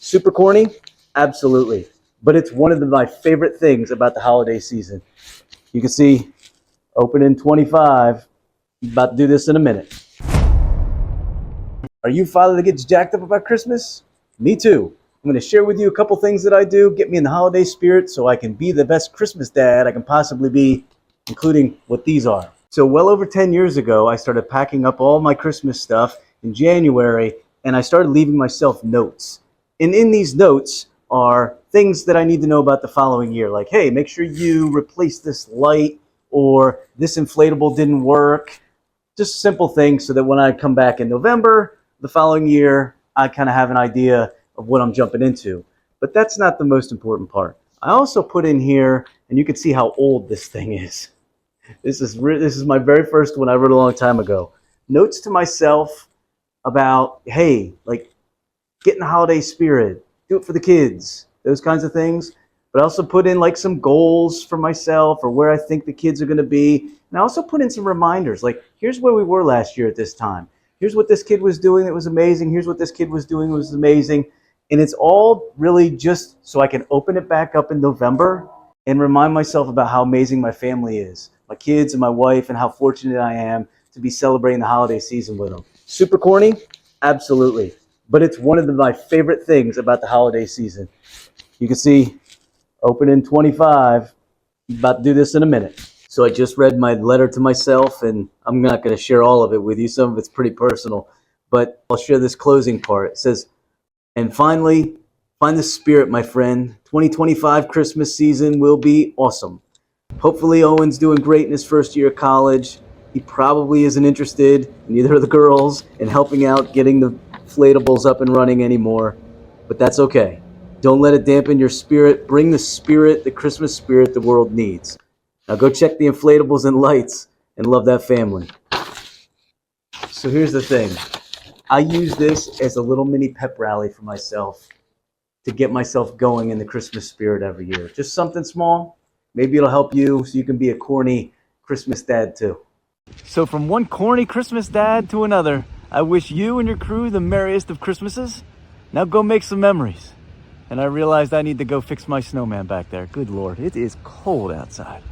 Super corny? Absolutely. But it's one of my favorite things about the holiday season. You can see, open in 25. About to do this in a minute. Are you a father that gets jacked up about Christmas? Me too. I'm going to share with you a couple things that I do, get me in the holiday spirit so I can be the best Christmas dad I can possibly be, including what these are. So well over 10 years ago, I started packing up all my Christmas stuff in January, and I started leaving myself notes. And in these notes are things that I need to know about the following year, like, hey, make sure you replace this light, or this inflatable didn't work. Just simple things so that when I come back in November, the following year, I kind of have an idea of what I'm jumping into. But that's not the most important part. I also put in here, and you can see how old this thing is. This is my very first one I wrote a long time ago. Notes to myself about, hey, like, get in the holiday spirit, do it for the kids, those kinds of things. But I also put in like some goals for myself or where I think the kids are going to be. And I also put in some reminders, like, here's where we were last year at this time. Here's what this kid was doing that was amazing. Here's what this kid was doing that was amazing. And it's all really just so I can open it back up in November and remind myself about how amazing my family is, my kids and my wife, and how fortunate I am to be celebrating the holiday season with them. Super corny? Absolutely. But it's one of my favorite things about the holiday season. You can see, open in 25. About to do this in a minute. So I just read my letter to myself, and I'm not going to share all of it with you. Some of it's pretty personal, but I'll share this closing part. It says, and finally, find the spirit, my friend. 2025 Christmas season will be awesome. Hopefully Owen's doing great in his first year of college. He probably isn't interested, neither are the girls, in helping out getting the inflatables up and running anymore, but that's okay. Don't let it dampen your spirit. Bring the spirit, the Christmas spirit the world needs. Now go check the inflatables and lights and love that family. So here's the thing. I use this as a little mini pep rally for myself to get myself going in the Christmas spirit every year. Just something small. Maybe it'll help you so you can be a corny Christmas dad too. So from one corny Christmas dad to another, I wish you and your crew the merriest of Christmases. Now go make some memories. And I realized I need to go fix my snowman back there. Good Lord, it is cold outside.